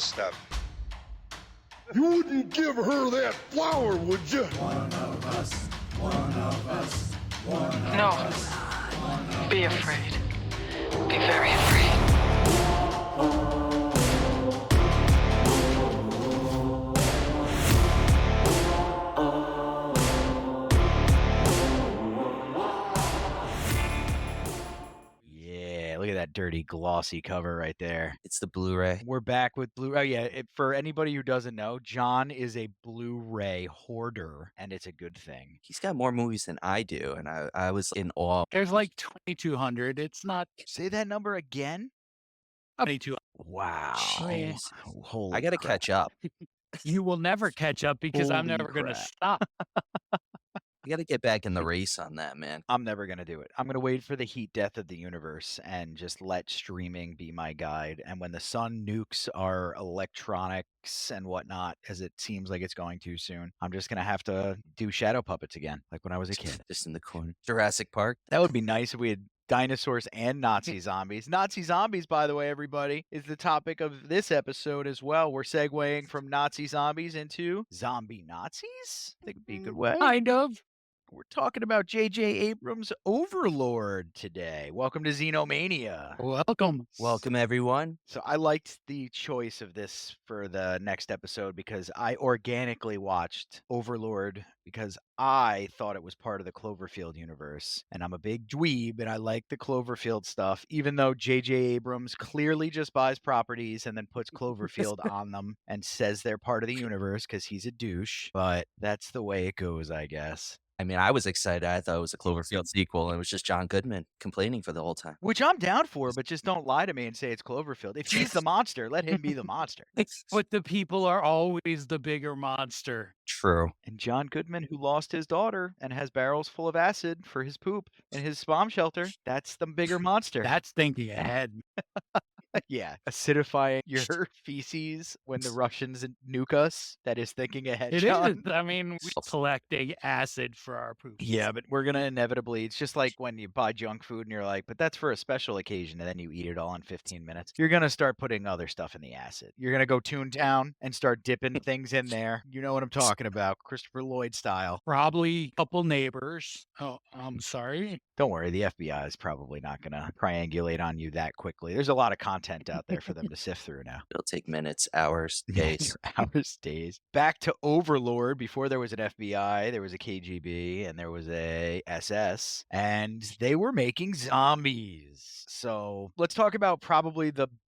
that stuff. You wouldn't give her that flower, would you? No. Be afraid. Be very afraid. Yeah, look at that dirty, glossy cover right there. It's the Blu-ray. We're back with Blu. Oh yeah, for anybody who doesn't know, John is a Blu-ray hoarder, and it's a good thing. He's got more movies than I do, and I was in awe. There's like 2,200. It's not Say that number again. 2,200. Wow. Jeez. Holy I got to crap. catch up. You will never catch up because I'm Holy never going to crap. stop. I got to get back in the race on that, man. I'm never going to do it. I'm going to wait for the heat death of the universe and just let streaming be my guide. And when the sun nukes our electronics and whatnot, as it seems like it's going to soon, I'm just going to have to do shadow puppets again, like when I was a kid. Just in the corner. Jurassic Park. That would be nice if we had dinosaurs and Nazi zombies. Nazi zombies, by the way, everybody, is the topic of this episode as well. We're segueing from Nazi zombies into zombie Nazis. I think would be a good way. Kind of. We're talking about J.J. Abrams' Overlord today. Welcome to Xenomania. Welcome. Welcome, everyone. So I liked the choice of this for the next episode because I organically watched Overlord because I thought it was part of the Cloverfield universe. And I'm a big dweeb and I like the Cloverfield stuff, even though J.J. Abrams clearly just buys properties and then puts Cloverfield on them and says they're part of the universe because he's a douche. But that's the way it goes, I guess. I mean, I was excited. I thought it was a Cloverfield sequel, and it was just John Goodman complaining for the whole time. Which I'm down for, but just don't lie to me and say it's Cloverfield. If he's the monster, let him be the monster. But the people are always the bigger monster. True. And John Goodman, who lost his daughter and has barrels full of acid for his poop in his bomb shelter, that's the bigger monster. That's thinking ahead. Yeah, acidifying your feces when the Russians nuke us. That is thinking ahead, It John. is. I mean, we're collecting acid for our poop. Yeah, but we're gonna inevitably. It's just like when you buy junk food and you're like, but that's for a special occasion, and then you eat it all in 15 minutes. You're gonna start putting other stuff in the acid. You're gonna go Toontown and start dipping things in there. You know what I'm talking about, Christopher Lloyd style. Probably a couple neighbors. Oh, I'm sorry. Don't worry, the FBI is probably not gonna triangulate on you that quickly. There's a lot of content out there for them to sift through now. It'll take minutes, hours, days. Hours, days. Back to Overlord. Before there was an FBI, there was a KGB, and there was a SS, and they were making zombies. So let's talk about probably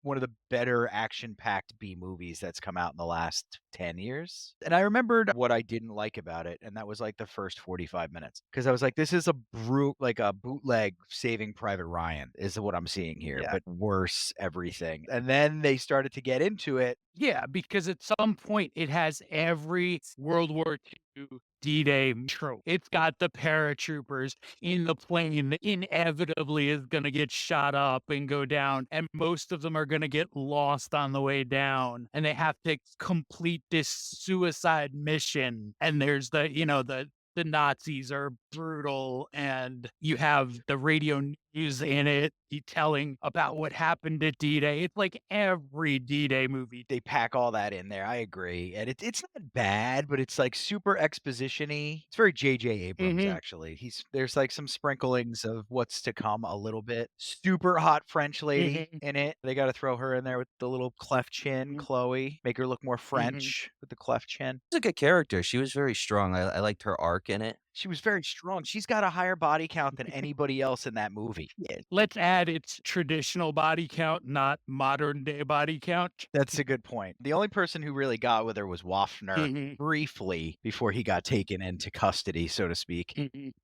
one of the better action-packed B movies that's come out in the last 10 years. And I remembered what I didn't like about it, and that was like the first 45 minutes. Because I was like, this is a bootleg Saving Private Ryan is what I'm seeing here, Yeah. but worse everything. And then they started to get into it. Yeah, because at some point it has every World War II D-Day trope. It's got the paratroopers in the plane that inevitably is going to get shot up and go down, and most of them are going to get lost on the way down, and they have to complete this suicide mission. And there's the Nazis are brutal, and you have the radio news in it telling about what happened at D-Day. It's like every D-Day movie. They pack all that in there. I agree. And it's not bad, but it's like super exposition-y. It's very J.J. Abrams, actually. There's like some sprinklings of what's to come a little bit. Super hot French lady in it. They got to throw her in there with the little cleft chin, Chloe. Make her look more French with the cleft chin. She's a good character. She was very strong. I liked her arc in it. She was very strong. She's got a higher body count than anybody else in that movie. Let's add its traditional body count, not modern day body count. That's a good point. The only person who really got with her was Waffner briefly before he got taken into custody, so to speak.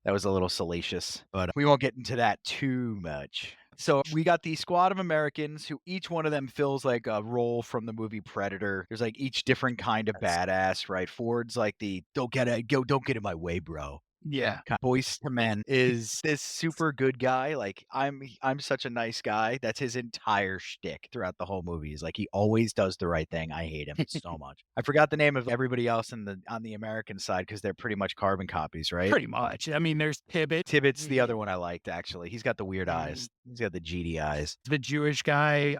That was a little salacious, but we won't get into that too much. So we got the squad of Americans who each one of them fills like a role from the movie Predator. There's like each different kind of badass, right? Ford's like the don't get in my way, bro. Yeah. Boyz II Men is this super good guy. Like I'm such a nice guy. That's his entire shtick throughout the whole movie. Is like he always does the right thing. I hate him so much. I forgot the name of everybody else on the American side because they're pretty much carbon copies, right? Pretty much. I mean, there's Tibbet. Tibbet's the other one I liked actually. He's got the weird eyes. He's got the GD eyes. The Jewish guy,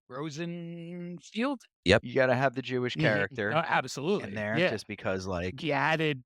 Rosenfield. Yep. You got to have the Jewish Mhm. character in Absolutely. there Yeah. just because, like, The added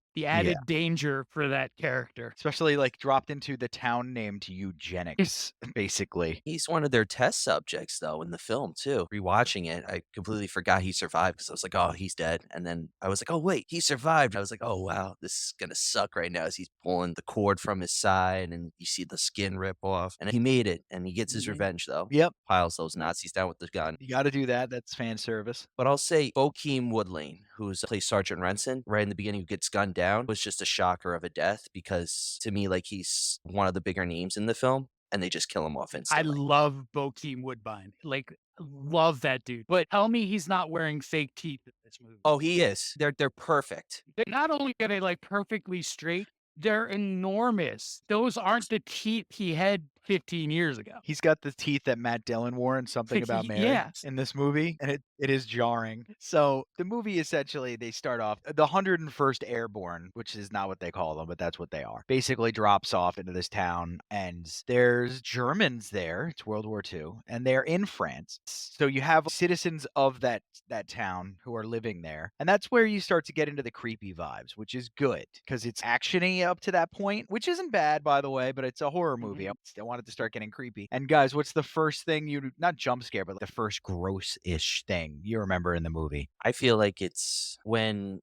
danger for that character. especially like dropped into the town named Eugenics, basically. He's one of their test subjects, though, in the film, too. Rewatching it, I completely forgot he survived because I was like, "Oh, he's dead." And then I was like, "Oh, wait, he survived." I was like, "Oh, wow, this is gonna suck right now," as he's pulling the cord from his side, and you see the skin rip off. And he made it, and he gets his Mhm. revenge, though. Yep. Piles those Nazis down with the gun. You got to do that. That's fan service. But I'll say Bokeem Woodlane, who's plays Sergeant Renson, right in the beginning, who gets gunned down, was just a shocker of a death because to me, like he's one of the bigger names in the film, and they just kill him off I instantly. love Bokeem Woodbine. Like, love that dude. But tell me he's not wearing fake teeth in this movie. Oh, he is. They're perfect. Not only are they like perfectly straight, they're enormous. Those aren't the teeth he had 15 years ago. He's got the teeth that Matt Dillon wore in Something About Mary Yes. in this movie, and it is jarring. So the movie essentially they start off the 101st Airborne, which is not what they call them, but that's what they are. Basically drops off into this town, and there's Germans there. It's World War II, and they're in France. So you have citizens of that town who are living there, and that's where you start to get into the creepy vibes, which is good because it's actiony up to that point, which isn't bad by the way, but it's a horror movie. I wanted to start getting creepy. And guys, what's the first thing you not jump scare, but the first gross-ish thing you remember in the movie? I feel like it's when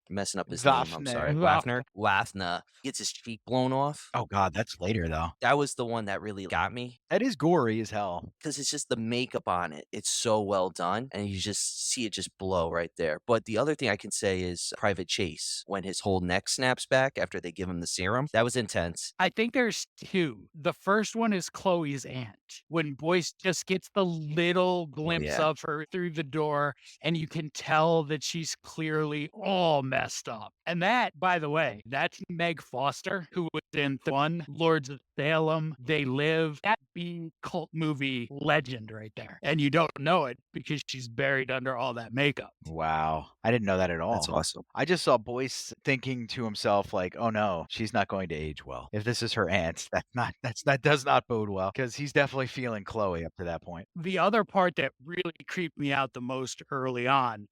messing up his name, I'm sorry. Wafner. Wafner gets his cheek blown off. Oh god, that's later though. That was the one that really got me That is gory as hell. because it's just the makeup on it. It's so well done, and you just see it just blow right there. But the other thing I can say is Private Chase, when his whole neck snaps back after they give him the serum. That was intense. I think there's two. The first one is Chloe's aunt. When Boyce just gets the little glimpse yeah. of her through the door, and you can tell that she's clearly all messed up. And that, by the way, that's Meg Foster, who was in the one Lords of Salem, They Live. That B cult movie legend right there. And you don't know it because she's buried under all that makeup. Wow. I didn't know that at all. That's awesome. I just saw Boyce thinking to himself, like, oh no, she's not going to age well. If this is her aunt, that does not bode well. Because he's definitely feeling Chloe up to that point. The other part that really creeped me out the most early on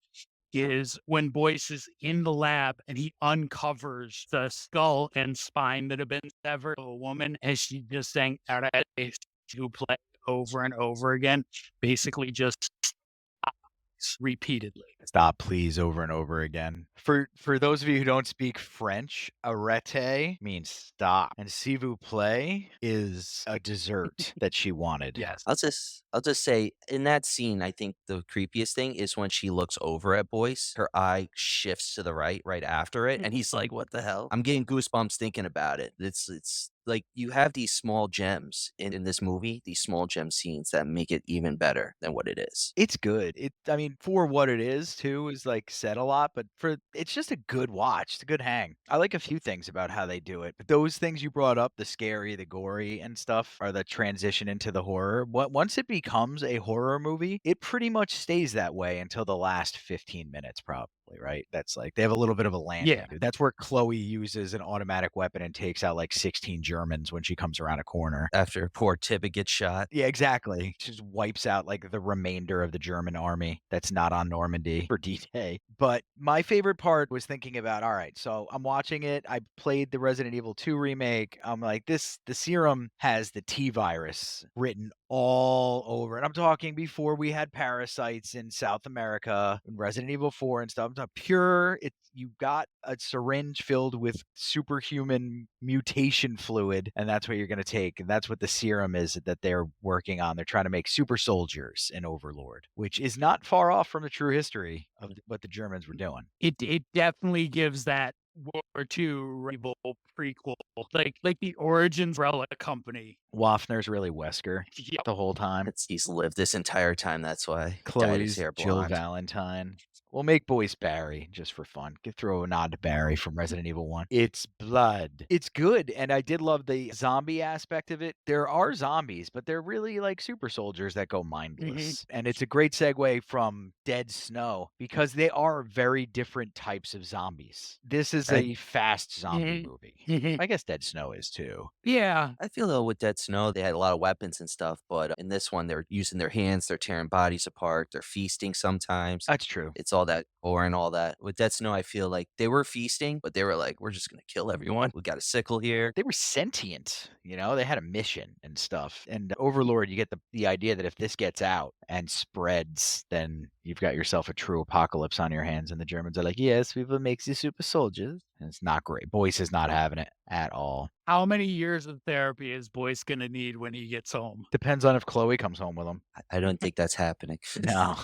is when Boyce is in the lab and he uncovers the skull and spine that have been severed of a woman, and she's just saying to play over and over again, basically just repeatedly. Stop, please, over and over again. For those of you who don't speak French, arrêtez means stop, and s'il vous plaît is a dessert that she wanted. Yes. I'll just say in that scene, I think the creepiest thing is when she looks over at Boyce, her eye shifts to the right after it, and he's like, "What the hell?" I'm getting goosebumps thinking about it. It's like you have these small gems in this movie, these small gem scenes that make it even better than what it is. It's good. I mean, for what it is, too, is like said a lot, but it's just a good watch. It's a good hang. I like a few things about how they do it, but those things you brought up, the scary, the gory, and stuff, are the transition into the horror. Once it becomes a horror movie, it pretty much stays that way until the last 15 minutes, probably. Right? That's like they have a little bit of a landing. Yeah. That's where Chloe uses an automatic weapon and takes out like 16 Germans when she comes around a corner. After poor Tibbet gets shot. Yeah, exactly. She just wipes out like the remainder of the German army that's not on Normandy for D-Day. But my favorite part was thinking about, all right, so I'm watching it. I played the Resident Evil 2 remake. I'm like, the serum has the T virus written all over it. I'm talking before we had parasites in South America, Resident Evil 4 and stuff. I'm talking pure. You've got a syringe filled with superhuman mutation fluid, and that's what you're going to take. And that's what the serum is that they're working on. They're trying to make super soldiers in Overlord, which is not far off from the true history of what the Germans were doing. It definitely gives that World War II Evil prequel, like the Origins Relic Company. Wafner's really Wesker Yep. the whole time. He's lived this entire time. That's why. Dyed his Chloe's hair Jill blonde. Valentine. We'll make Boyce Barry just for fun. Could throw a nod to Barry from Resident Evil 1. It's blood. It's good, and I did love the zombie aspect of it. There are zombies, but they're really like super soldiers that go mindless. And it's a great segue from Dead Snow because they are very different types of zombies. This is a fast zombie movie. I guess Dead Snow is too. Yeah. I feel though with Dead Snow, they had a lot of weapons and stuff, but in this one, they're using their hands, they're tearing bodies apart, they're feasting sometimes. That's true. It's all that gore and all that. With Dead Snow, I feel like they were feasting, but they were like, we're just gonna kill everyone. We got a sickle here. They were sentient, you know, they had a mission and stuff. And Overlord, you get the idea that if this gets out and spreads, then you've got yourself a true apocalypse on your hands. And the Germans are like, yes, we will make the super soldiers. And it's not great. Boyce is not having it at all. How many years of therapy is Boyce gonna need when he gets home? Depends on if Chloe comes home with him. I don't think that's happening. No.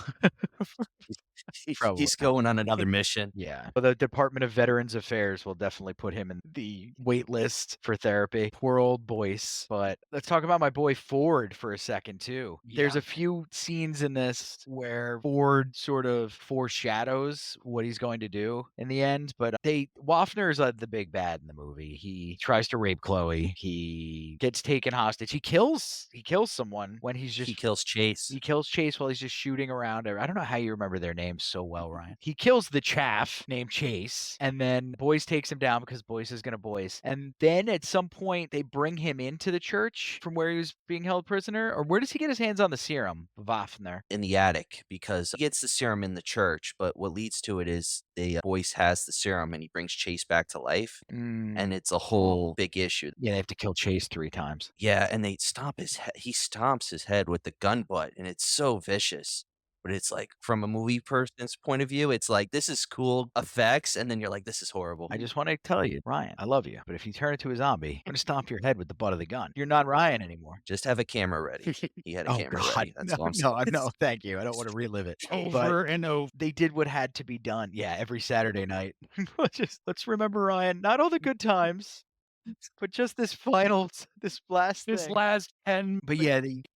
Probably He's going on another mission. Yeah. But the Department of Veterans Affairs will definitely put him in the wait list for therapy. Poor old Boyce. But let's talk about my boy Ford for a second, too. There's Yeah. a few scenes in this where Ford sort of foreshadows what he's going to do in the end. But Waffner is the big bad in the movie. He tries to rape Chloe. He gets taken hostage. He kills someone when he's just He kills Chase. he kills Chase while he's just shooting around. I don't know how you remember their names so well, Ryan. He kills the chaff named Chase, and then Boyce takes him down because Boyce is going to Boyce. And then at some point, they bring him into the church from where he was being held prisoner. Or where does he get his hands on the serum, Waffner? In the attic because he gets the serum in the church, but what leads to it is Boyce has the serum and he brings Chase back to life, and it's a whole big issue. Yeah, they have to kill Chase 3 times. Yeah, and they stomp his head. He stomps his head with the gun butt, and it's so vicious. But it's like from a movie person's point of view, it's like this is cool effects, and then you're like, this is horrible. I just want to tell you, Ryan, I love you, but if you turn into a zombie, I'm going to stomp your head with the butt of the gun. You're not Ryan anymore. Just have a camera ready. He had a camera ready. That's all I'm saying. No, thank you. I don't want to relive it. Over and over. They did what had to be done. Yeah, every Saturday night. Let's remember Ryan. Not all the good times, but just this last This thing. last 10 But yeah, minutes.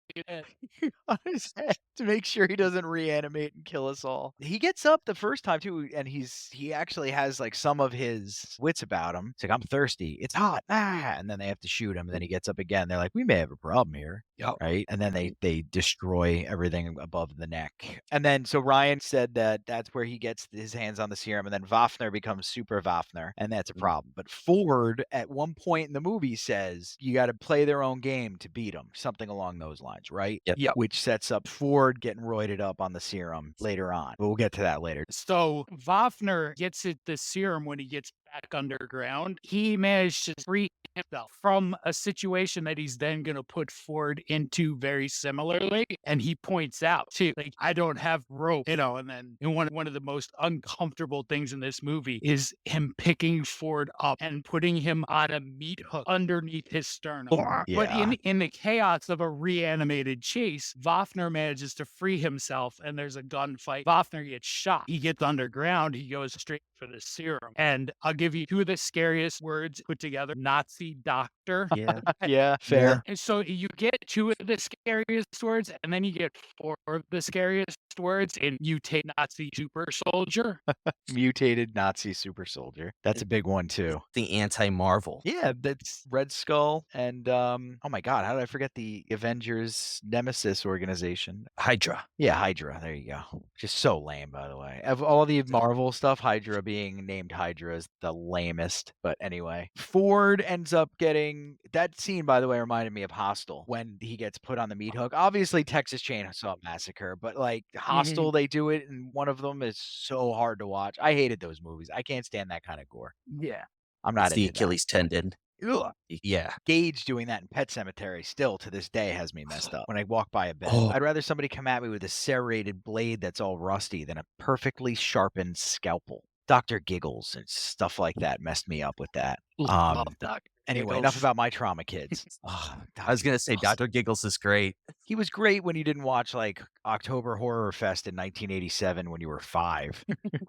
on his head to make sure he doesn't reanimate and kill us all. He gets up the first time too, and he actually has like some of his wits about him. It's like, I'm thirsty. It's hot. And then they have to shoot him. And then he gets up again. They're like, we may have a problem here. Yep. Right. And then they destroy everything above the neck. And then so Ryan said that's where he gets his hands on the serum. And then Waffner becomes Super Waffner. And that's a problem. But Ford at one point in the movie says you got to play their own game to beat them. Something along those lines, right? Yep. Which sets up Ford getting roided up on the serum later on. But we'll get to that later. So Waffner gets the serum when he gets back underground. He managed to free himself from a situation that he's then going to put Ford into very similarly. And he points out too, like, I don't have rope, and then one of the most uncomfortable things in this movie is him picking Ford up and putting him on a meat hook underneath his sternum. Yeah. But in the chaos of a reanimated Chase, Waffner manages to free himself and there's a gunfight. Waffner gets shot. He gets underground. He goes straight for the serum. And I'll give you 2 of the scariest words put together: Nazi doctor. Yeah. Yeah. Fair. And so you get 2 of the scariest words, and then you get 4 of the scariest words in mutate Nazi super soldier. Mutated Nazi super soldier. That's a big one too. The anti-Marvel. Yeah, that's Red Skull and oh my god, how did I forget the Avengers Nemesis organization? Hydra. Yeah, Hydra. There you go. Just so lame, by the way. Of all the Marvel stuff, Hydra being named Hydra is the lamest. But anyway, Ford ends up getting that scene. By the way, reminded me of Hostel when he gets put on the meat hook. Obviously, Texas Chainsaw Massacre, but like Hostel, they do it, and one of them is so hard to watch. I hated those movies. I can't stand that kind of gore. Yeah. I'm not It's the into that. Achilles tendon. Ugh. Yeah. Gage doing that in Pet Cemetery still to this day has me messed up when I walk by a bed. Oh. I'd rather somebody come at me with a serrated blade that's all rusty than a perfectly sharpened scalpel. Dr. Giggles and stuff like that messed me up with that. Love Dr. Anyway, enough Giggles. about my trauma, kids. Oh, I was gonna say awesome. Dr. Giggles is great. He was great when you didn't watch like October Horror Fest in 1987 when you were 5.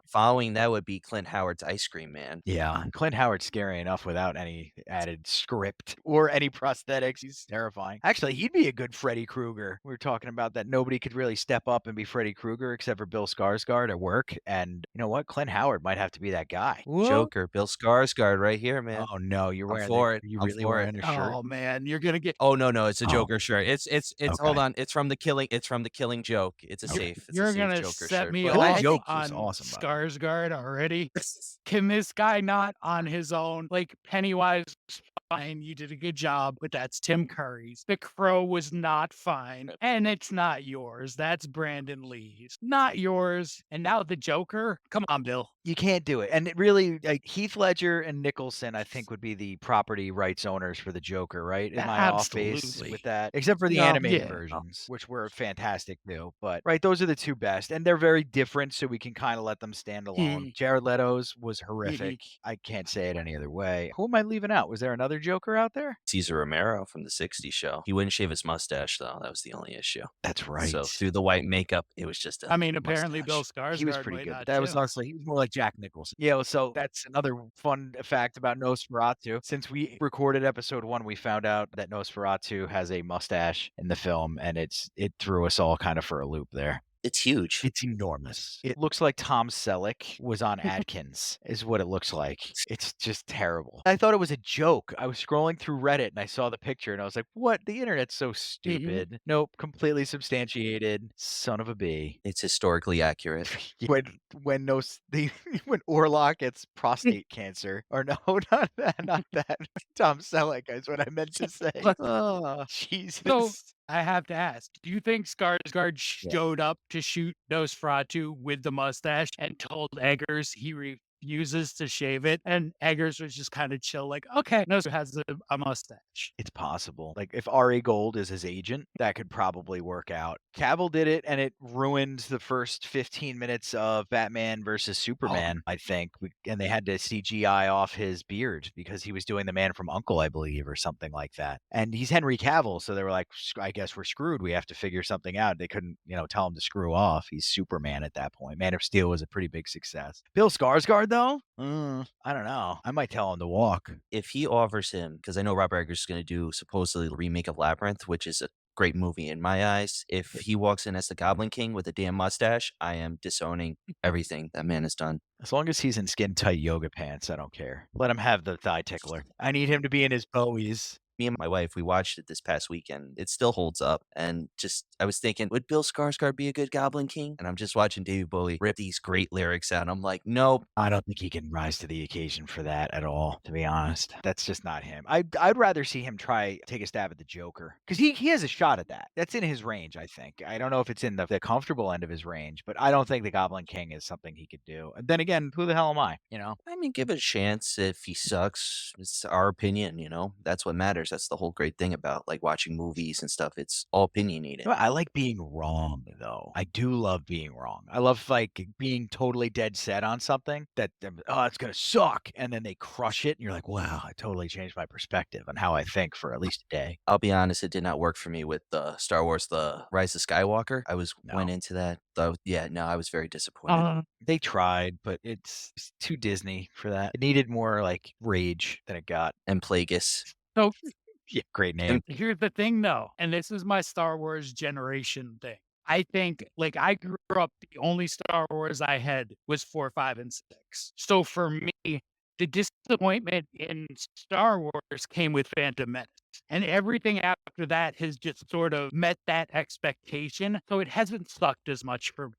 Following that would be Clint Howard's Ice Cream Man. Yeah, Clint Howard's scary enough without any added script or any prosthetics. He's terrifying. Actually, he'd be a good Freddy Krueger. We were talking about that nobody could really step up and be Freddy Krueger except for Bill Skarsgård at work. And you know what? Clint Howard might have to be that guy. What? Joker, Bill Skarsgård right here, man. Oh no, you're I'm wearing for it. you I'm really for it. wearing a shirt? Oh man, you're gonna get. Oh no, it's a Oh. Joker shirt. It's hold Okay. on. It's from the Killing Joke. It's a safe. It's You're a safe gonna Joker set shirt. me But Killing off Joke was on awesome, by the way. Skarsgård already. Can this guy not on his own? Like Pennywise was fine, you did a good job, but that's Tim Curry's. The Crow was not fine, and it's not yours. That's Brandon Lee's, not yours. And now the Joker. Come on, Bill. You can't do it. And it really, like Heath Ledger and Nicholson, I think would be the property rights owners for the Joker, right? Am I off base Absolutely. with that? Except for the No, animated yeah. versions, which were fantastic too. But right, those are the two best, and they're very different, so we can kind of let them stand alone. Jared Leto's was horrific. I can't say it any other way. Who am I leaving out? Was there another Joker out there? Cesar Romero from the '60s show. He wouldn't shave his mustache though. That was the only issue. That's right. So through the white makeup, it was just a I mean, apparently mustache. Bill Skarsgård He was pretty might good. not But that was too. honestly, he was more like Jack Nicholson. Yeah, so that's another fun fact about Nosferatu. Since we recorded episode 1, we found out that Nosferatu has a mustache in the film, and it threw us all kind of for a loop there. It's huge. It's enormous. It looks like Tom Selleck was on Atkins, is what it looks like. It's just terrible. I thought it was a joke. I was scrolling through Reddit and I saw the picture and I was like, what? The internet's so stupid. Nope, completely substantiated. Son of a bee. It's historically accurate. When when Orlok gets prostate cancer. Or no, not that. Tom Selleck is what I meant to say. Oh, Jesus. So I have to ask, do you think Skarsgård showed up to shoot Nosferatu with the mustache and told Eggers he refuses to shave it? And Eggers was just kind of chill, like, okay, Nosferatu has a mustache. It's possible. Like if Ari Gold is his agent, that could probably work out. Cavill did it and it ruined the first 15 minutes of Batman versus Superman, I think. And they had to CGI off his beard because he was doing the Man from U.N.C.L.E., I believe, or something like that. And he's Henry Cavill, so they were like, I guess we're screwed. We have to figure something out. They couldn't, tell him to screw off. He's Superman at that point. Man of Steel was a pretty big success. Bill Skarsgård, though? I don't know. I might tell him to walk. If he offers him, because I know Robert Eggers is going to do supposedly the remake of Labyrinth, which is a great movie in my eyes. If he walks in as the Goblin King with a damn mustache, I am disowning everything that man has done. As long as he's in skin tight yoga pants, I don't care. Let him have the thigh tickler. I need him to be in his Bowies. Me and my wife, we watched it this past weekend. It still holds up. And I was thinking, would Bill Skarsgård be a good Goblin King? And I'm just watching David Bowie rip these great lyrics out. I'm like, nope. I don't think he can rise to the occasion for that at all, to be honest. That's just not him. I'd rather see him take a stab at the Joker. Because he has a shot at that. That's in his range, I think. I don't know if it's in the comfortable end of his range, but I don't think the Goblin King is something he could do. And then again, who the hell am I? I mean, give it a chance. If he sucks, it's our opinion, That's what matters. That's the whole great thing about like watching movies and stuff. It's all opinionated. I like being wrong, though. I do love being wrong. I love like being totally dead set on something that it's gonna suck, and then they crush it, and you're like, wow, I totally changed my perspective on how I think for at least a day. I'll be honest, it did not work for me with Star Wars: The Rise of Skywalker. I went into that though. Yeah, no, I was very disappointed. They tried, but it's too Disney for that. It needed more like rage than it got. And Plagueis. So Yeah, great name. here's the thing, though, and this is my Star Wars generation thing. I think, like, I grew up, the only Star Wars I had was 4, 5, and 6. So for me, the disappointment in Star Wars came with Phantom Menace. And everything after that has just sort of met that expectation. So it hasn't sucked as much for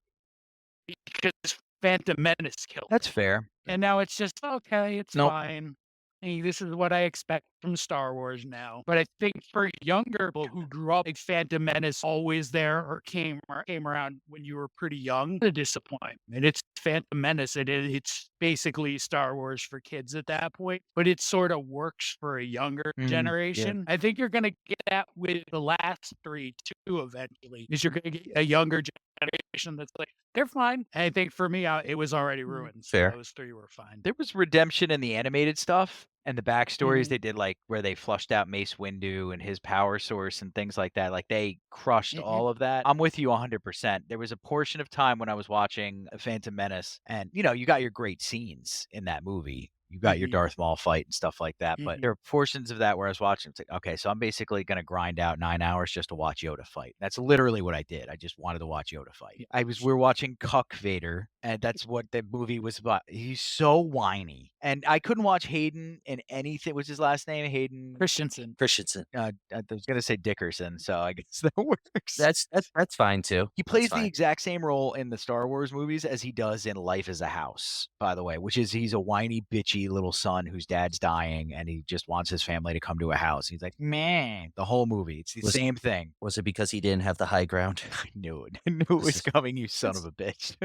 me because Phantom Menace killed. That's fair. And now it's just, okay, it's Nope. fine. Hey, this is what I expect from Star Wars now. But I think for younger people who grew up, like Phantom Menace always there or came around when you were pretty young, a disappointment. It's Phantom Menace. It's basically Star Wars for kids at that point, but it sort of works for a younger generation. I think you're going to get that with the last 3 too eventually, is you're going to get a younger generation that's like, they're fine. And I think for me, it was already ruined. So Fair. those 3 were fine. There was redemption in the animated stuff, And the backstories Mhm. they did, like, where they flushed out Mace Windu and his power source and things like that, like, they crushed Mhm. all of that. I'm with you 100%. There was a portion of time when I was watching Phantom Menace, and, you got your great scenes in that movie. You got your Mhm. Darth Maul fight and stuff like that, but Mhm. there are portions of that where I was watching, it's like, okay, so I'm basically gonna grind out 9 hours just to watch Yoda fight. That's literally what I did. I just wanted to watch Yoda fight. Yeah. We were watching Cuck Vader, and that's what the movie was about. He's so whiny, and I couldn't watch Hayden in anything. What's his last name? Hayden. Christensen. Christensen. I was gonna say Dickerson, so I guess that works. That's fine too. He That's plays the fine. exact same role in the Star Wars movies as he does in Life as a House, by the way, which is he's a whiny, bitchy little son whose dad's dying, and he just wants his family to come to a house. He's like, man, the whole movie. It's the Was- same thing. Was it because he didn't have the high ground? I knew it. I knew it was is- coming, you son of a bitch.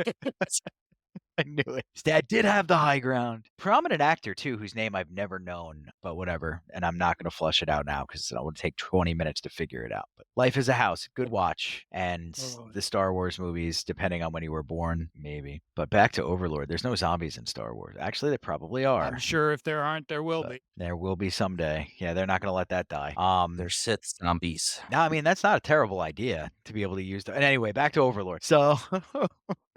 I knew it. His dad did have the high ground. Prominent actor too, whose name I've never known, but whatever. And I'm not going to flush it out now because it would take 20 minutes to figure it out. But Life is a House, good watch. And Oh. the Star Wars movies, depending on when you were born, maybe. But back to Overlord. There's no zombies in Star Wars. Actually, there probably are. I'm sure if there aren't, there will but be. there will be someday. Yeah, they're not going to let that die. They're Sith zombies. No, I mean that's not a terrible idea to be able to use. And anyway, back to Overlord. So,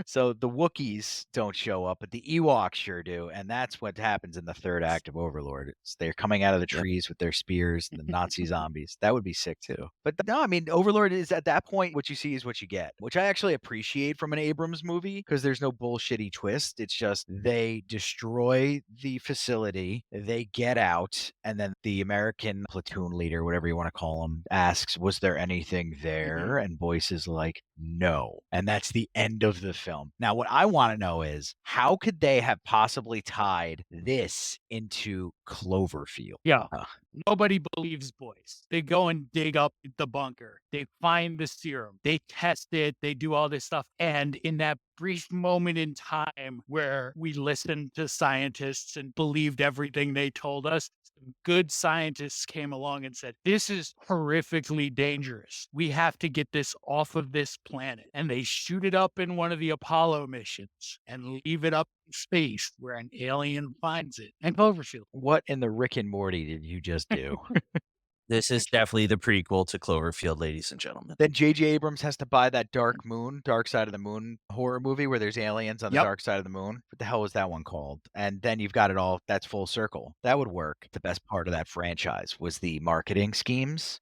so the Wookiees don't show up, but the Ewoks sure do, and that's what happens in the third act of Overlord. They're coming out of the Yep. trees with their spears, and the Nazi zombies. That would be sick too. But no, I mean Overlord is at that point what you see is what you get, which I actually appreciate from an Abrams movie because there's no bullshitty twist. It's just they destroy the facility, they get out, and then the American platoon leader, whatever you want to call him, asks, "Was there anything there?" And Boyce is like, "No." And that's the end of the film. Now, what I want to know is how could they have possibly tied this into Cloverfield? Yeah. Ugh. Nobody believes Boyce. They go and dig up the bunker. They find the serum. They test it. They do all this stuff. And in that brief moment in time where we listened to scientists and believed everything they told us, some good scientists came along and said, this is horrifically dangerous. We have to get this off of this planet. And they shoot it up in one of the Apollo missions and leave it up in space where an alien finds it. And Cloverfield. What in the Rick and Morty did you just do? This is definitely the prequel to Cloverfield, ladies and gentlemen. Then J.J. Abrams has to buy that Dark Side of the Moon horror movie where there's aliens on the Yep. dark side of the moon. What the hell was that one called? And then you've got it all. That's full circle. That would work. The best part of that franchise was the marketing schemes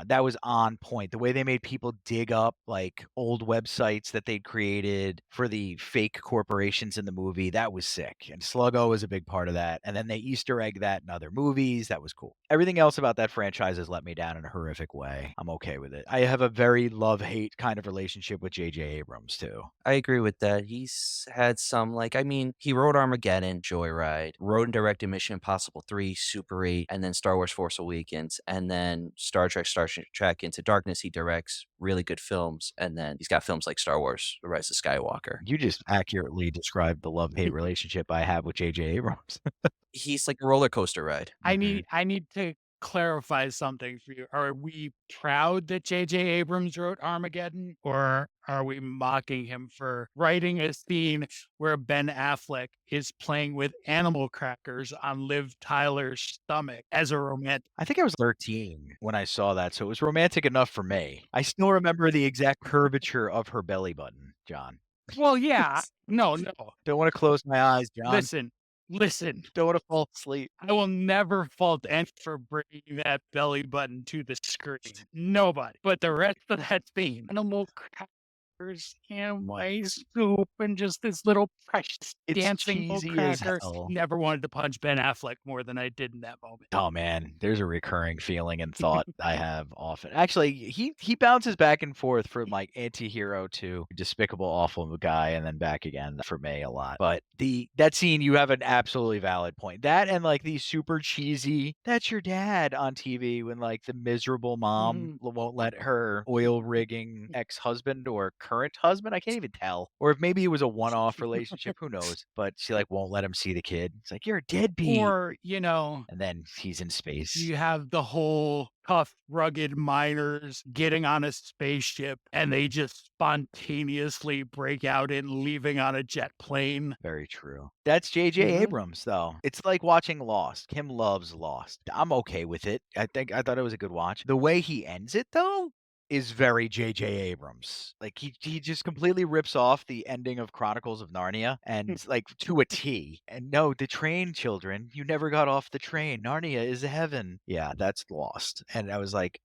that was on point. The way they made people dig up like old websites that they'd created for the fake corporations in the movie, that was sick. And Sluggo was a big part of that. And then they Easter egg that in other movies. That was cool. Everything else about that franchise has let me down in a horrific way. I'm okay with it. I have a very love-hate kind of relationship with J.J. Abrams too. I agree with that. He's had some, he wrote Armageddon, Joyride, wrote and directed Mission Impossible 3, Super 8, and then Star Wars Force Awakens, and then Star Trek Into Darkness, he directs really good films, and then he's got films like Star Wars, The Rise of Skywalker. You just accurately described the love-hate relationship I have with J.J. Abrams. He's like a roller coaster ride. I need to clarify something for you. Are we proud that J.J. Abrams wrote Armageddon, or are we mocking him for writing a scene where Ben Affleck is playing with animal crackers on Liv Tyler's stomach as a romantic? I think I was 13 when I saw that, so it was romantic enough for me. I still remember the exact curvature of her belly button, John. Well, yeah. No. Don't want to close my eyes, John. Listen. Don't want to fall asleep. I will never fault Ant for bringing that belly button to the screen. Nobody. But the rest of that scene, animal crackers and my soup and just this little precious It's dancing little cheesy as cracker. hell. Never wanted to punch Ben Affleck more than I did in that moment. Oh man, there's a recurring feeling and thought I have often. Actually, he bounces back and forth from like anti-hero to despicable, awful guy, and then back again for me a lot. But that scene, you have an absolutely valid point. That and like the super cheesy, that's your dad on TV when like the miserable mom won't let her oil rigging ex-husband or current husband. I can't even tell. Or if maybe it was a one-off relationship, who knows? But she like won't let him see the kid. It's like, you're a deadbeat. Or, you know, And then he's in space. you have the whole tough, rugged miners getting on a spaceship and they just spontaneously break out in leaving on a jet plane. Very true. That's J.J. Mhm. Abrams, though. It's like watching Lost. Kim loves Lost. I'm okay with it. I thought it was a good watch. The way he ends it, though, is very J.J. Abrams. Like he just completely rips off the ending of Chronicles of Narnia and like to a T. And no, the train, children, you never got off the train. Narnia is heaven. Yeah, that's Lost. And I was like,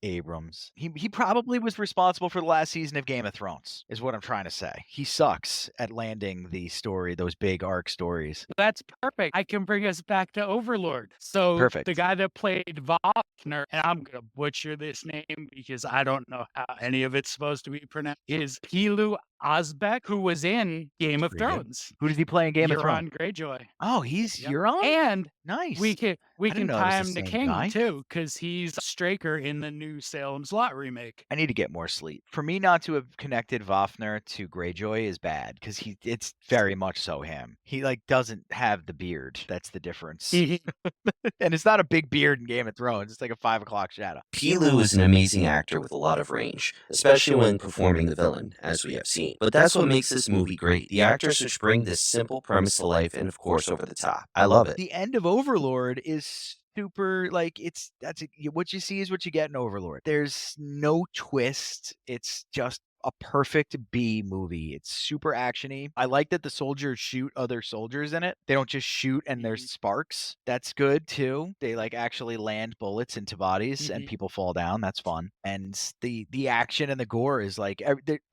Abrams. He probably was responsible for the last season of Game of Thrones, is what I'm trying to say. He sucks at landing the story, those big arc stories. That's perfect. I can bring us back to Overlord. So Perfect. the guy that played Wagner, and I'm gonna butcher this name because I don't know how any of it's supposed to be pronounced, is Pilu Osbeck, who was in Game of Pretty good. Thrones. Who does he play in Game of Thrones? Euron Greyjoy. Oh, he's Yep. Euron? And Nice. we can I didn't know it tie was him the to same King guy. too, because he's Straker in the new Salem's Lot remake. I need to get more sleep. For me not to have connected Vafner to Greyjoy is bad because it's very much so him. He like doesn't have the beard. That's the difference. And it's not a big beard in Game of Thrones. It's like a 5 o'clock shadow. Pilu is an amazing actor with a lot of range, especially when performing the villain, as we have seen. But that's what makes this movie great. The actors which bring this simple premise to life and, of course, over the top. I love it. The end of Overlord is super like what you see is what you get in Overlord. There's no twist. It's just a perfect B movie. It's super actiony. I like that the soldiers shoot other soldiers in it. They don't just shoot and there's sparks. That's good too. They like actually land bullets into bodies and people fall down. That's fun. And the action and the gore is like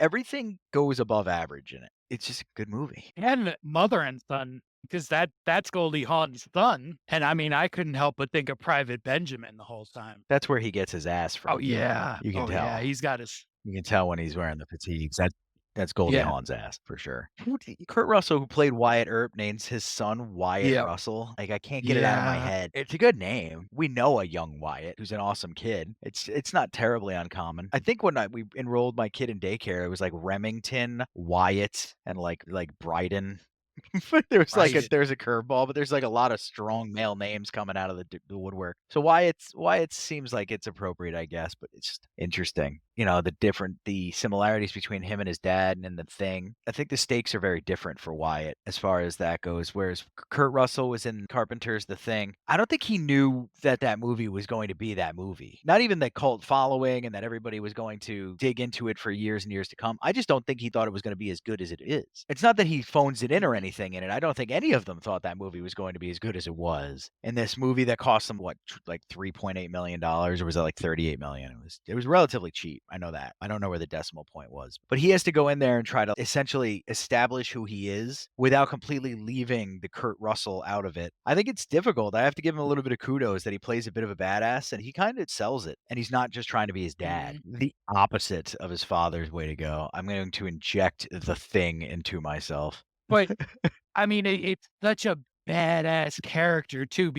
everything goes above average in it. It's just a good movie. And mother and son, because that's Goldie Hawn's son. And I mean, I couldn't help but think of Private Benjamin the whole time. That's where he gets his ass from. Oh yeah, You can tell. Yeah, he's got his. You can tell when he's wearing the fatigues. That's Goldie Yeah. Hawn's ass for sure. Kurt Russell, who played Wyatt Earp, names his son Wyatt Yeah. Russell. Like I can't get it out of my Yeah. head. It's a good name. We know a young Wyatt who's an awesome kid. It's not terribly uncommon. I think when we enrolled my kid in daycare, it was like Remington, Wyatt, and like Bryden. There's Right. there's a curveball, but there's like a lot of strong male names coming out of the woodwork. So Wyatt seems like it's appropriate, I guess, but it's just interesting. You know, the similarities between him and his dad and The Thing. I think the stakes are very different for Wyatt as far as that goes. Whereas Kurt Russell was in Carpenter's The Thing. I don't think he knew that movie was going to be that movie. Not even the cult following and that everybody was going to dig into it for years and years to come. I just don't think he thought it was going to be as good as it is. It's not that he phones it in or anything in it. I don't think any of them thought that movie was going to be as good as it was. And this movie that cost them like $3.8 million, or was it like $38 million? It was relatively cheap. I know that. I don't know where the decimal point was. But he has to go in there and try to essentially establish who he is without completely leaving the Kurt Russell out of it. I think it's difficult. I have to give him a little bit of kudos that he plays a bit of a badass and he kind of sells it. And he's not just trying to be his dad. The opposite of his father's way to go. I'm going to inject The Thing into myself. But I mean, it's such a badass character too.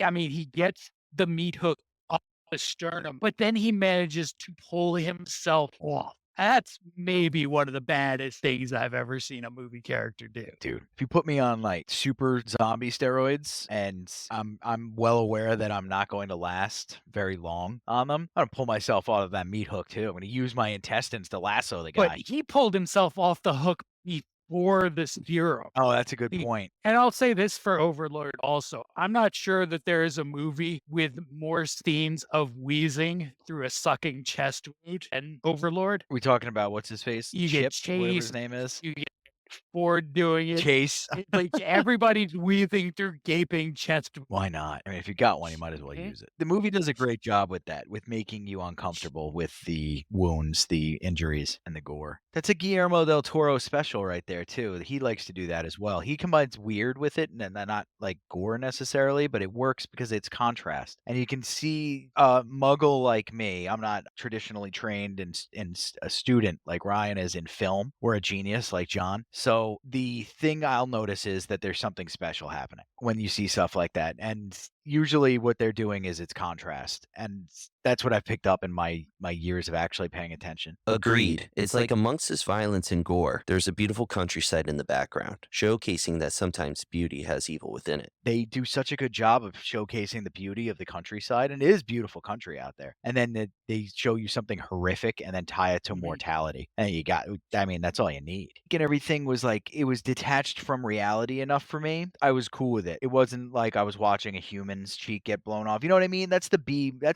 I mean, he gets the meat hook off the sternum, but then he manages to pull himself off. That's maybe one of the baddest things I've ever seen a movie character do. Dude, if you put me on like super zombie steroids and I'm well aware that I'm not going to last very long on them, I'm gonna pull myself out of that meat hook too. I'm gonna use my intestines to lasso the guy. But he pulled himself off the hook before this hero. Oh, that's a good point. And I'll say this for Overlord also. I'm not sure that there is a movie with more scenes of wheezing through a sucking chest wound than Overlord. We talking about what's his face? You get Chip, whatever his Chase. name is. You get Ford doing it. Chase. Like everybody's wheezing through gaping chest wounds. Why not? I mean, if you got one, you might as well use it. The movie does a great job with that, with making you uncomfortable with the wounds, the injuries, and the gore. That's a Guillermo del Toro special right there, too. He likes to do that as well. He combines weird with it, and not like gore necessarily, but it works because it's contrast. And you can see a muggle like me. I'm not traditionally trained in a student like Ryan is in film, or a genius like John. So the thing I'll notice is that there's something special happening when you see stuff like that. And usually what they're doing is it's contrast, and that's what I've picked up in my years of actually paying attention. Agreed. It's like amongst this violence and gore, there's a beautiful countryside in the background, showcasing that sometimes beauty has evil within it. They do such a good job of showcasing the beauty of the countryside, and it is beautiful country out there. And then they show you something horrific and then tie it to mortality. And you got, I mean, that's all you need. And everything was like, it was detached from reality enough for me. I was cool with it. It wasn't like I was watching a human's cheek get blown off. You know what I mean? That's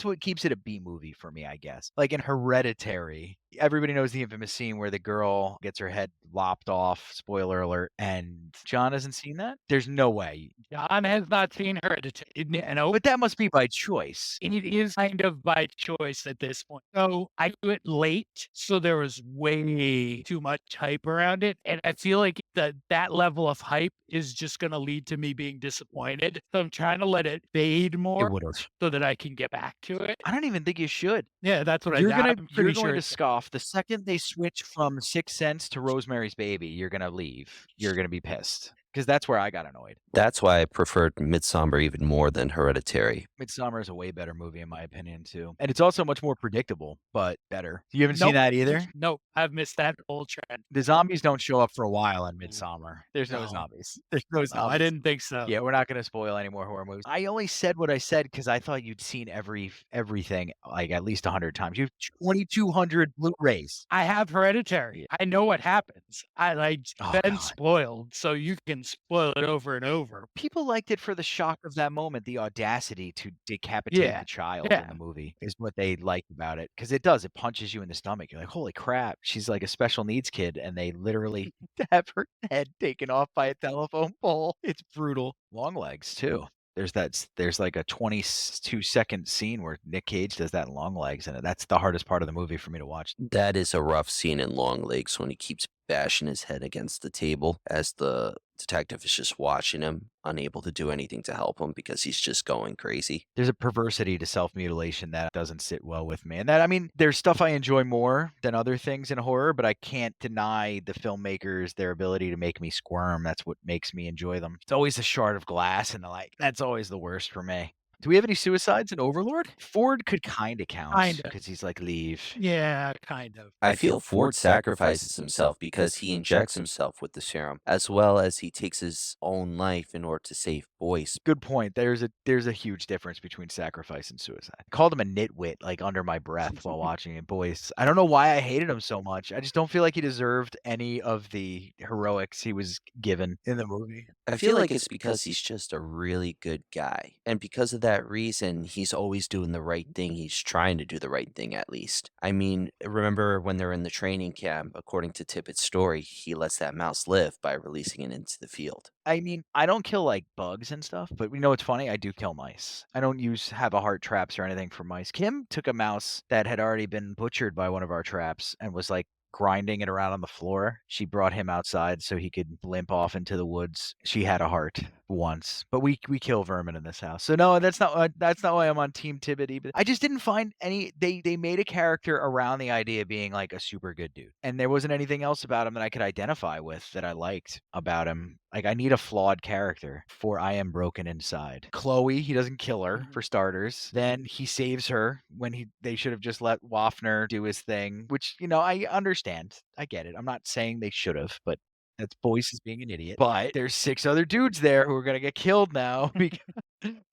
what keeps it a B movie for me, I guess. Like in Hereditary, everybody knows the infamous scene where the girl gets her head lopped off, spoiler alert, and John hasn't seen that? There's no way. John has not seen Hereditary. No, But that must be by choice. it is kind of by choice at this point. So I do it late, so there was way too much hype around it, and I feel like that level of hype is just going to lead to me being disappointed. So I'm trying to let it fade It more would've. so that I can get back to it. I don't even think you should. Yeah, that's what You're I'm going pretty to sure. scoff. The second they switch from Sixth Sense to Rosemary's Baby, you're going to leave. You're going to be pissed. Because that's where I got annoyed. That's why I preferred Midsummer even more than Hereditary. Midsommar is a way better movie in my opinion too. And it's also much more predictable, but better. You haven't seen that either? Nope, I've missed that whole trend. The zombies don't show up for a while in Midsommar. There's no No. zombies. There's no zombies. No, I didn't think so. Yeah, we're not going to spoil any more horror movies. I only said what I said because I thought you'd seen everything like at least 100 times. You have 2,200 Blu-rays. I have Hereditary. I know what happens. Been spoiled, so you can spoil it over and over. People liked it for the shock of that moment, the audacity to decapitate the child in the movie is what they liked about it. Because it does, it punches you in the stomach. You're like, holy crap, she's like a special needs kid, and they literally have her head taken off by a telephone pole. It's brutal. Long legs too. There's like a 22-second scene where Nick Cage does that in Long Legs, and that's the hardest part of the movie for me to watch. That is a rough scene in Long Legs when he keeps bashing his head against the table as the detective is just watching him, unable to do anything to help him because he's just going crazy. There's a perversity to self-mutilation that doesn't sit well with me. And that, I mean, there's stuff I enjoy more than other things in horror, but I can't deny the filmmakers their ability to make me squirm. That's what makes me enjoy them. It's always a shard of glass and the like. That's always the worst for me. Do we have any suicides in Overlord? Ford could kind of count because he's like, leave. Yeah, kind of. I feel Ford sacrifices himself because he injects himself with the serum, as well as he takes his own life in order to save Boyce. Good point. There's a huge difference between sacrifice and suicide. I called him a nitwit like under my breath while watching it. Boyce, I don't know why I hated him so much. I just don't feel like he deserved any of the heroics he was given in the movie. I feel like it's because he's just a really good guy. And because of that reason, he's always doing the right thing. He's trying to do the right thing, at least. I mean, remember when they're in the training camp, according to Tippett's story, he lets that mouse live by releasing it into the field. I mean, I don't kill like bugs and stuff, but you know what's funny? I do kill mice. I don't have a heart traps or anything for mice. Kim took a mouse that had already been butchered by one of our traps and was like grinding it around on the floor. She brought him outside so he could limp off into the woods. She had a heart once, but we kill vermin in this house. So no, that's not why I'm on Team Tibbet. Even I just didn't find any. They made a character around the idea of being like a super good dude, and there wasn't anything else about him that I could identify with that I liked about him. Like, I need a flawed character for I am broken inside. Chloe, he doesn't kill her for starters. Then he saves her when they should have just let Waffner do his thing, which, you know, I understand. I get it. I'm not saying they should have, but that's Boyce is being an idiot. But there's 6 other dudes there who are going to get killed now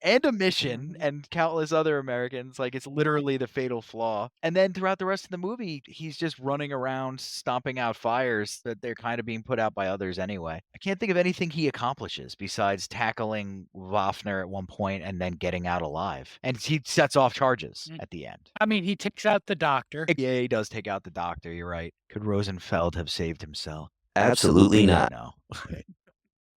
and a mission and countless other Americans. Like, it's literally the fatal flaw. And then throughout the rest of the movie, he's just running around stomping out fires that they're kind of being put out by others anyway. I can't think of anything he accomplishes besides tackling Waffner at one point and then getting out alive. And he sets off charges at the end. I mean, he takes out the doctor. Yeah, he does take out the doctor. You're right. Could Rosenfeld have saved himself? Absolutely not. No.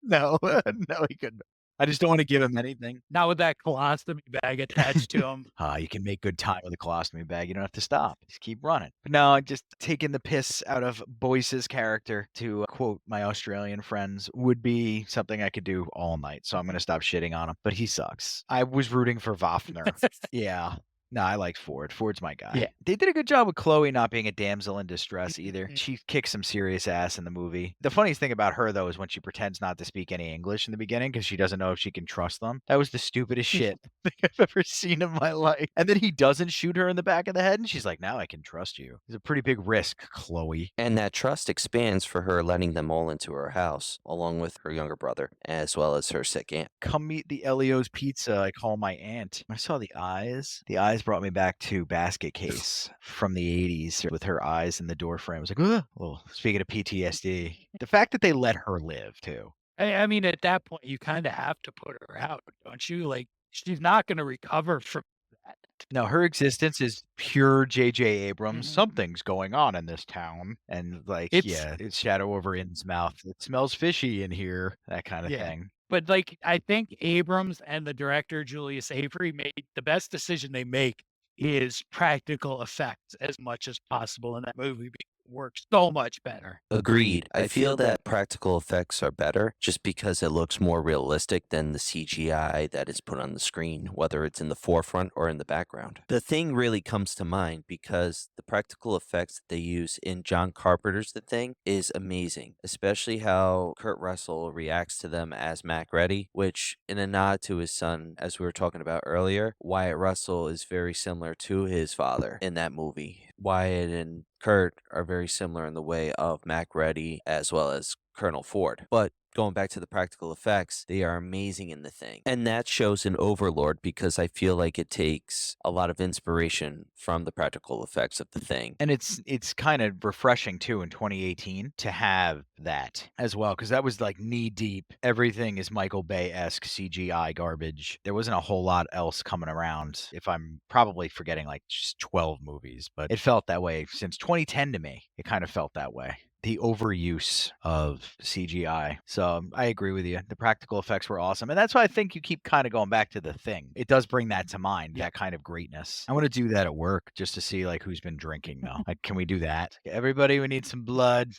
No, no, he couldn't. I just don't want to give him anything. Not with that colostomy bag attached to him. You can make good time with a colostomy bag. You don't have to stop. Just keep running. But no, just taking the piss out of Boyce's character, to quote my Australian friends, would be something I could do all night. So I'm going to stop shitting on him. But he sucks. I was rooting for Waffner. Yeah. No, I like Ford. Ford's my guy. Yeah. They did a good job with Chloe not being a damsel in distress either. She kicks some serious ass in the movie. The funniest thing about her, though, is when she pretends not to speak any English in the beginning because she doesn't know if she can trust them. That was the stupidest shit I've ever seen in my life. And then he doesn't shoot her in the back of the head, and she's like, now I can trust you. It's a pretty big risk, Chloe. And that trust expands for her letting them all into her house, along with her younger brother, as well as her sick aunt. Come meet the Elio's Pizza I call my aunt. I saw the eyes. The eyes brought me back to Basket Case from the 80s with her eyes in the door frame. I was like, ugh. Well, speaking of PTSD, the fact that they let her live too. I mean, at that point, you kind of have to put her out, don't you? Like, she's not going to recover from that. No, her existence is pure J.J. Abrams. Mhm. Something's going on in this town. And like, It's- it's shadow over In's mouth. It smells fishy in here. That kind of Yeah. thing. But like, I think Abrams and the director Julius Avery made the best decision they make is practical effects as much as possible in that movie. Because it works so much better. Agreed. I feel that practical effects are better just because it looks more realistic than the CGI that is put on the screen, whether it's in the forefront or in the background. The Thing really comes to mind because the practical effects that they use in John Carpenter's The Thing is amazing, especially how Kurt Russell reacts to them as Mac Reddy, which, in a nod to his son, as we were talking about earlier, Wyatt Russell is very similar to his father in that movie. Wyatt and Kurt are very similar in the way of Mac Reddy as well as Colonel Ford. But going back to the practical effects, they are amazing in The Thing. And that shows in Overlord because I feel like it takes a lot of inspiration from the practical effects of The Thing. And it's kind of refreshing too in 2018 to have that as well, because that was like knee deep. Everything is Michael Bay-esque CGI garbage. There wasn't a whole lot else coming around. If I'm probably forgetting like just 12 movies, but it felt that way since 2010 to me. It kind of felt that way. The overuse of CGI. So I agree with you. The practical effects were awesome. And that's why I think you keep kind of going back to The Thing. It does bring that to mind, that kind of greatness. I want to do that at work just to see like who's been drinking though. Like, can we do that? Everybody, we need some blood.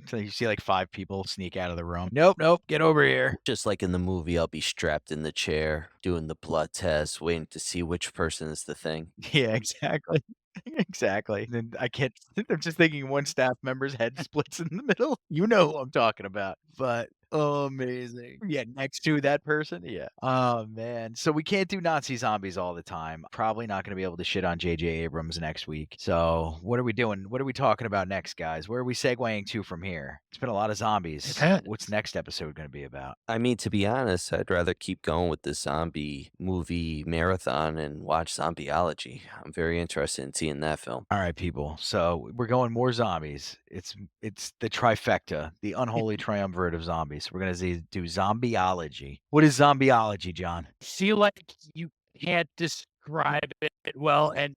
So you see like 5 people sneak out of the room. Nope, get over here. Just like in the movie, I'll be strapped in the chair, doing the blood test, waiting to see which person is The Thing. Yeah, exactly. Exactly. Then I can't. I'm just thinking one staff member's head splits in the middle. You know who I'm talking about. But amazing. Yeah, next to that person. Yeah. Oh man. So we can't do Nazi zombies all the time. Probably not going to be able to shit on J.J. Abrams next week. So what are we doing? What are we talking about next, guys? Where are we segueing to from here? It's been a lot of zombies. What's next episode going to be about? I mean, to be honest, I'd rather keep going with the zombie movie marathon and watch Zombieology. I'm very interested in seeing that film. All right, people. So we're going more zombies. It's the trifecta, the unholy triumvirate of zombies. We're gonna do Zombieology. What is Zombieology, John? Feel like you can't describe it well and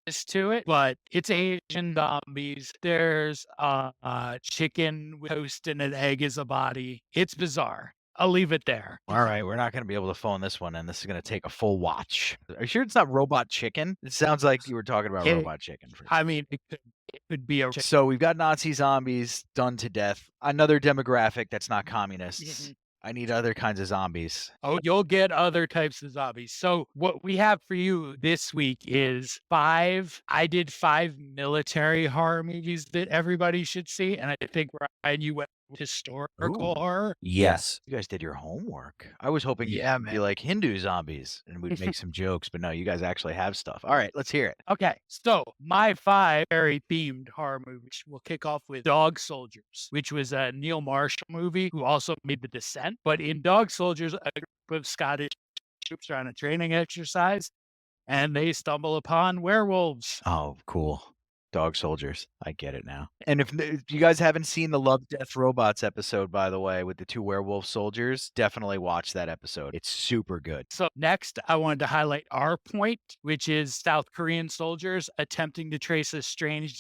this to it, but it's Asian zombies. There's chicken with toast and an egg as a body. It's bizarre. I'll leave it there. All right, we're not going to be able to phone this one, and this is going to take a full watch. Are you sure it's not Robot Chicken? It sounds like you were talking about Robot Chicken. I mean, it could be a. So we've got Nazi zombies done to death. Another demographic that's not communists. I need other kinds of zombies. Oh, you'll get other types of zombies. So what we have for you this week is 5. I did 5 military horror movies that everybody should see, and I think Ryan, you went with historical horror. Yes. You guys did your homework. I was hoping you'd be like Hindu zombies and we'd make some jokes, but no, you guys actually have stuff. All right, let's hear it. Okay, so my 5 very themed horror movies will kick off with Dog Soldiers, which was a Neil Marshall movie who also made The Descent. But in Dog Soldiers, a group of Scottish troops are on a training exercise and they stumble upon werewolves. Oh, cool. Dog Soldiers. I get it now. And if you guys haven't seen the Love, Death, Robots episode, by the way, with the 2 werewolf soldiers, definitely watch that episode. It's super good. So next, I wanted to highlight Our Point, which is South Korean soldiers attempting to trace a strange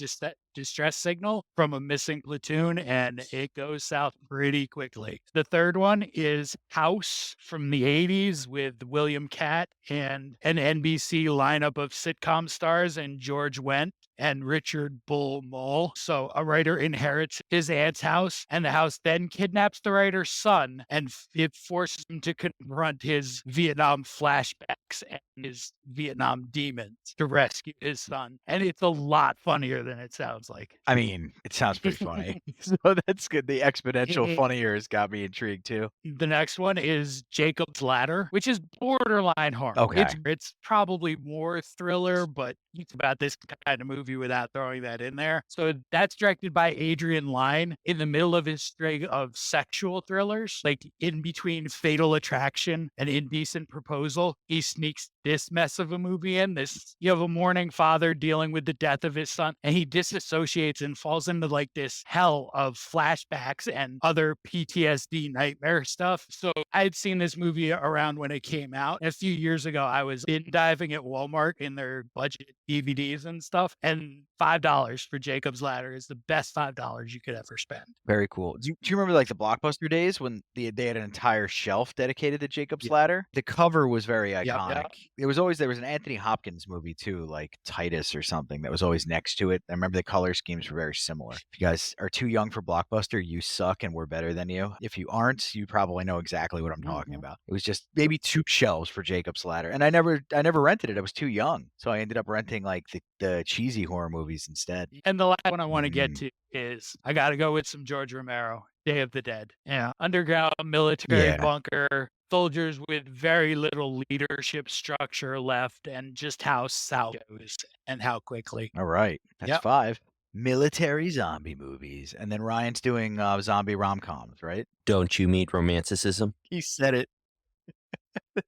distress signal from a missing platoon, and it goes south pretty quickly. The third one is House from the 80s with William Catt and an NBC lineup of sitcom stars and George Wendt and Richard Bull Mole. So a writer inherits his aunt's house, and the house then kidnaps the writer's son, and it forces him to confront his Vietnam flashbacks flashbacks and his Vietnam demons to rescue his son. And it's a lot funnier than it sounds like. I mean, it sounds pretty funny. So that's good. The exponential funnier has got me intrigued too. The next one is Jacob's Ladder, which is borderline horror. Okay. It's probably more thriller, but it's about this kind of movie without throwing that in there. So that's directed by Adrian Lyne in the middle of his string of sexual thrillers, like in between Fatal Attraction and Indecent Proposal. He sneaks this mess of a movie in. You have a mourning father dealing with the death of his son, and he disassociates and falls into like this hell of flashbacks and other PTSD nightmare stuff. So I'd seen this movie around when it came out. A few years ago, I was in diving at Walmart in their budget DVDs and stuff, and $5 for Jacob's Ladder is the best $5 you could ever spend. Very cool. Do you remember like the Blockbuster days when they had an entire shelf dedicated to Jacob's Ladder? The cover was very iconic. There was an Anthony Hopkins movie too, like Titus or something, that was always next to it. I remember the color schemes were very similar. If you guys are too young for Blockbuster, you suck and we're better than you. If you aren't, you probably know exactly what I'm talking about. It was just maybe 2 shelves for Jacob's Ladder. And I never rented it. I was too young. So I ended up renting like the cheesy horror movies instead. And the last one I want to get to is I got to go with some George Romero, Day of the Dead. Yeah. Underground military bunker, soldiers with very little leadership structure left, and just how south goes and how quickly. All right. That's 5. Military zombie movies. And then Ryan's doing zombie rom-coms, right? Don't you mean romanticism? He said it.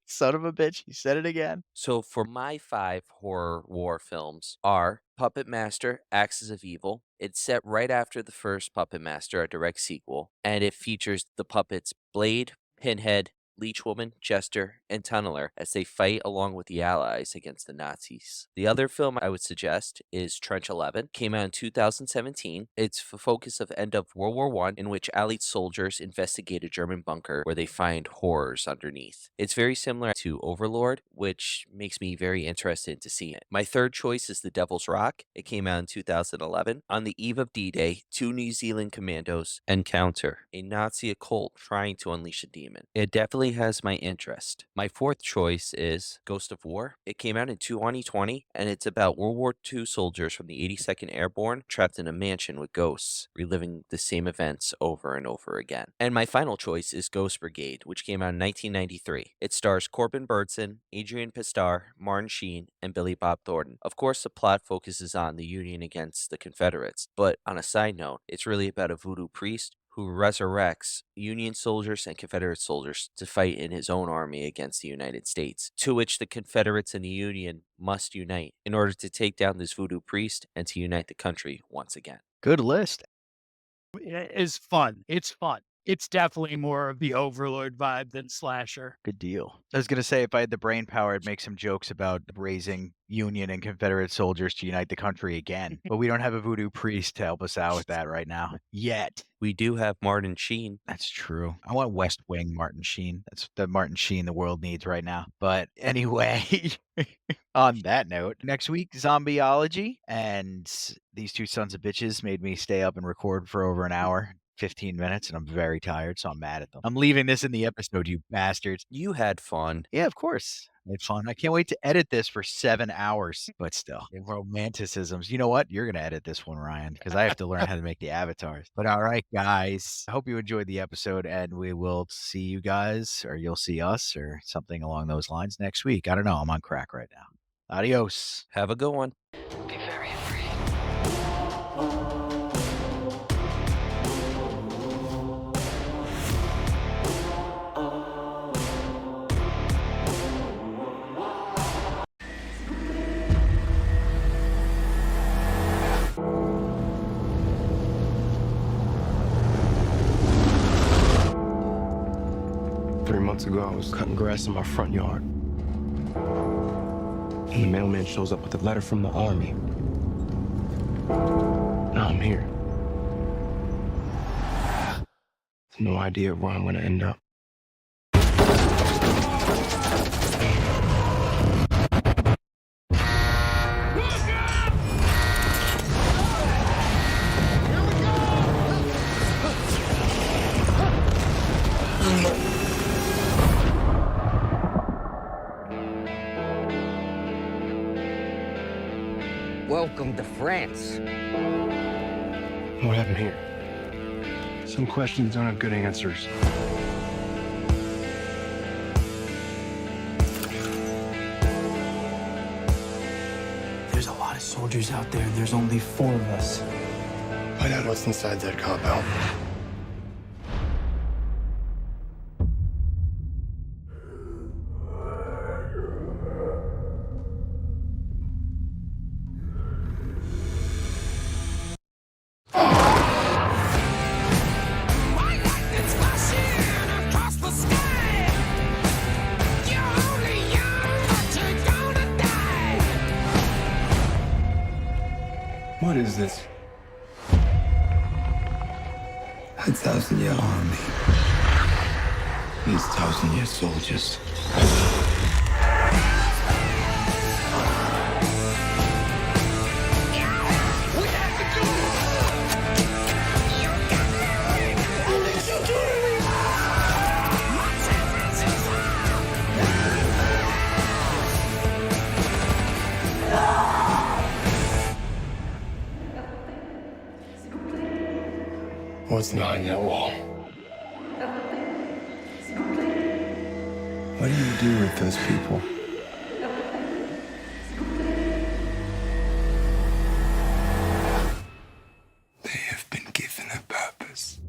Son of a bitch. He said it again. So for my 5 horror war films are Puppet Master, Axis of Evil. It's set right after the first Puppet Master, a direct sequel, and it features the puppets Blade, Pinhead, Leechwoman, Jester, and Tunneler as they fight along with the Allies against the Nazis. The other film I would suggest is Trench 11. Came out in 2017. It's the focus of end of World War I, in which Allied soldiers investigate a German bunker where they find horrors underneath. It's very similar to Overlord, which makes me very interested to see it. My third choice is The Devil's Rock. It came out in 2011. On the eve of D-Day, 2 New Zealand commandos encounter a Nazi occult trying to unleash a demon. It definitely has my interest. My fourth choice is Ghost of War. It came out in 2020, and it's about World War II soldiers from the 82nd Airborne trapped in a mansion with ghosts, reliving the same events over and over again. And my final choice is Ghost Brigade, which came out in 1993. It stars Corbin Burnson, Adrian Pistar, Martin Sheen, and Billy Bob Thornton. Of course, the plot focuses on the Union against the Confederates, but on a side note, it's really about a voodoo priest who resurrects Union soldiers and Confederate soldiers to fight in his own army against the United States, to which the Confederates and the Union must unite in order to take down this voodoo priest and to unite the country once again. Good list. It is fun. It's fun. It's definitely more of the Overlord vibe than slasher. Good deal. I was going to say, if I had the brain power, I'd make some jokes about raising Union and Confederate soldiers to unite the country again. But we don't have a voodoo priest to help us out with that right now. Yet. We do have Martin Sheen. That's true. I want West Wing Martin Sheen. That's the Martin Sheen the world needs right now. But anyway, on that note, next week, Zombieology. And these 2 sons of bitches made me stay up and record for over an hour. 15 minutes, and I'm very tired, so I'm mad at them. I'm leaving this in the episode, you bastards. You had fun. Yeah, of course. I had fun. I can't wait to edit this for 7 hours, but still, romanticisms. You know what? You're going to edit this one, Ryan, because I have to learn how to make the avatars. But all right, guys, I hope you enjoyed the episode, and we will see you guys, or you'll see us, or something along those lines next week. I don't know. I'm on crack right now. Adios. Have a good one. Be very afraid. 3 months ago, I was cutting grass in my front yard. And the mailman shows up with a letter from the army. Now I'm here. No idea where I'm gonna end up. Welcome to France. What happened here? Some questions don't have good answers. There's a lot of soldiers out there, and there's only 4 of us. Find out what's inside that compound. What is this? A 1,000-year army. These 1,000-year soldiers. What's behind that wall? What do you do with those people? They have been given a purpose.